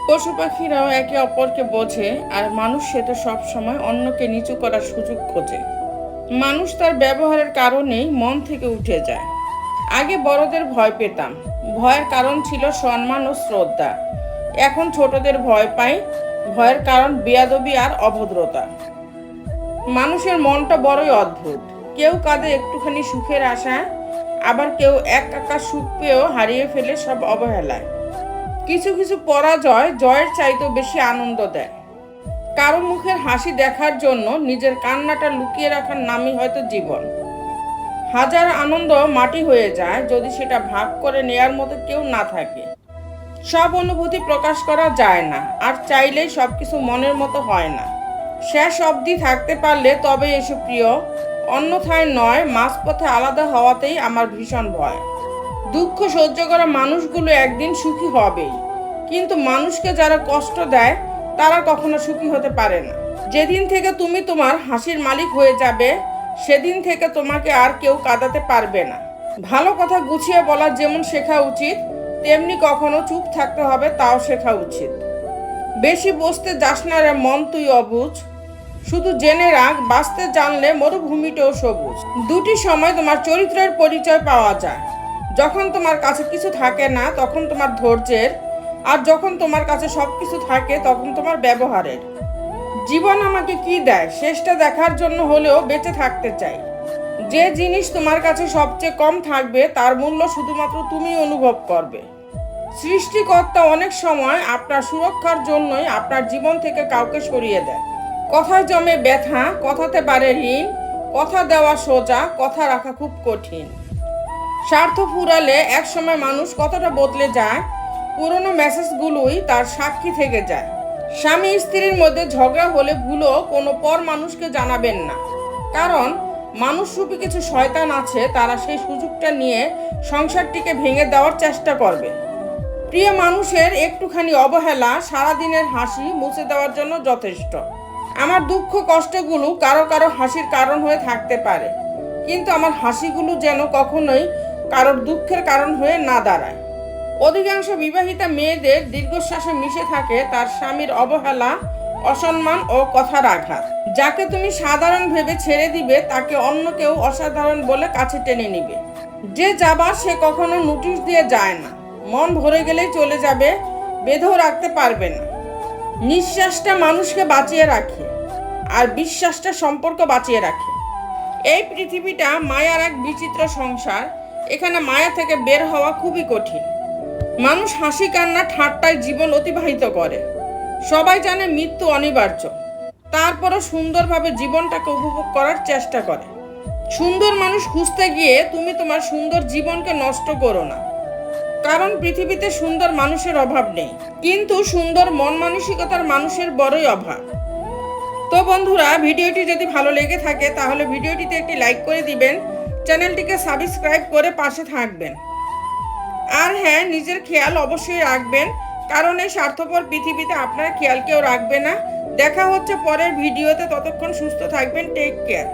পশু পাখিরাও একে অপরকে বোঝে, আর মানুষ সেটা সব সময় অন্যকে নিচু করার সুযোগ খোঁজে। মানুষ তার ব্যবহারের কারণেই মন থেকে উঠে যায়। আগে বড়দের ভয় পেতাম, ভয়ের কারণ ছিল সম্মান ও শ্রদ্ধা। এখন ছোটদের ভয় পাই, ভয়ের কারণ বেয়াদবি আর অভদ্রতা। মানুষের মনটা বড়ই অদ্ভুত। কেউ কাঁদে একটুখানি সুখের আশায়, আবার কেউ এক কাকা সুখ পেয়েও হারিয়ে ফেলে সব অবহেলায়। কিছু কিছু পরাজয় জয়ের চাইতেও বেশি আনন্দ দেয়। কারো মুখের হাসি দেখার জন্য নিজের কান্নাটা লুকিয়ে রাখার নামই হয়তো জীবন। হাজার আনন্দ মাটি হয়ে যায় যদি সেটা ভাগ করে নেয়ার মতো কেউ না থাকে। সব অনুভূতি প্রকাশ করা যায় না, আর চাইলেই সবকিছু মনের মতো হয় না। শেষ অবধি থাকতে পারলে তবে এসে প্রিয়, অন্যথায় নয়। মাঝপথে আলাদা হওয়াতেই আমার ভীষণ ভয়। দুঃখ সহ্য করা মানুষগুলো একদিন সুখী হবেই, কিন্তু মানুষকে যারা কষ্ট দেয় তারা কখনো সুখী হতে পারে না। যেদিন থেকে তুমি তোমার হাসির মালিক হয়ে যাবে, সেদিন থেকে তোমাকে আর কেউ কাঁদাতে পারবে না। ভালো কথা গুছিয়ে বলা যেমন শেখা উচিত, তেমনি কখনো চুপ থাকতে হবে তাও শেখা উচিত। বেশি বসতে যাস না রে মন, তুই অবুঝ। শুধু জেনে রাখ, বাঁচতে জানলে মরুভূমিটাও সবুজ। দুটি সময় তোমার চরিত্রের পরিচয় পাওয়া যায়। যখন তোমার কাছে কিছু থাকে না তখন তোমার ধৈর্যের, আর যখন তোমার কাছে সব কিছু থাকে তখন তোমার ব্যবহারের। জীবন আমাকে কি দেয় শেষটা দেখার জন্য হলেও বেঁচে থাকতে চাই। যে জিনিস তোমার কাছে সবচেয়ে কম থাকবে তার মূল্য শুধুমাত্র তুমি অনুভব করবে। সৃষ্টিকর্তা অনেক সময় আপনার সুরক্ষার জন্যই আপনার জীবন থেকে কাউকে সরিয়ে দেয়। কথায় জমে ব্যথা, কথাতে বাড়ে ঋণ। কথা দেওয়া সোজা, কথা রাখা খুব কঠিন। স্বার্থ ফুরালে একসময় মানুষ কতটা বদলে যায়, পুরনো মেসেজগুলোই তার সাক্ষী থেকে যায়। স্বামী স্ত্রীর মধ্যে ঝগড়া হলে ভুলও কোনো পর মানুষকে জানাবেন না, কারণ মানুষরূপী কিছু শয়তান আছে, তারা সেই সুযোগটা নিয়ে সংসারটিকে ভেঙে দেওয়ার চেষ্টা করবে। প্রিয় মানুষের একটুখানি অবহেলা সারাদিনের হাসি মুছে দেওয়ার জন্য যথেষ্ট। আমার দুঃখ কষ্টগুলো কারো কারো হাসির কারণ হয়ে থাকতে পারে, কিন্তু আমার হাসিগুলো যেন কখনোই কারোর দুঃখের কারণ হয়ে না দাঁড়ায়। অধিকাংশ বিবাহিতা মেয়েদের দীর্ঘশ্বাসে মিশে থাকে তার স্বামীর অবহেলা, অসম্মান ও কথার আঘাত। যাকে তুমি সাধারণ ভেবে ছেড়ে দিবে তাকে অন্য কেউ অসাধারণ বলে কাছে টেনে নিবে। যে যাবার সে কখনো নোটিশ দিয়ে যায় না। মন ভরে গেলেই চলে যাবে, বেঁধেও রাখতে পারবে না। নিঃশ্বাসটা মানুষকে বাঁচিয়ে রাখে, আর বিশ্বাসটা সম্পর্ক বাঁচিয়ে রাখে। এই পৃথিবীটা মায়ার এক বিচিত্র সংসার। এখানে মায়া থেকে বের হওয়া খুবই কঠিন। মানুষ হাসি কান্না ঠাট্টায় জীবন অতিবাহিত করে। সবাই জানে মৃত্যু অনিবার্য, তারপরও সুন্দরভাবে জীবনটাকে উপভোগ করার চেষ্টা করে। সুন্দর মানুষ খুঁজতে গিয়ে তুমি তোমার সুন্দর জীবনকে নষ্ট করো না, কারণ পৃথিবীতে সুন্দর মানুষের অভাব নেই, কিন্তু সুন্দর মন মানসিকতার মানুষের বড়ই অভাব। তো বন্ধুরা, ভিডিওটি যদি ভালো লেগে থাকে তাহলে ভিডিওটিতে একটি লাইক করে দিবেন, চ্যানেলটিকে সাবস্ক্রাইব করে পাশে থাকবেন। আর হ্যাঁ, নিজের খেয়াল অবশ্যই রাখবেন, কারণ এই স্বার্থপর পৃথিবীতে আপনার খেয়াল কেউ রাখবে না। দেখা হচ্ছে পরের ভিডিওতে, ততক্ষণ সুস্থ থাকবেন। Take care.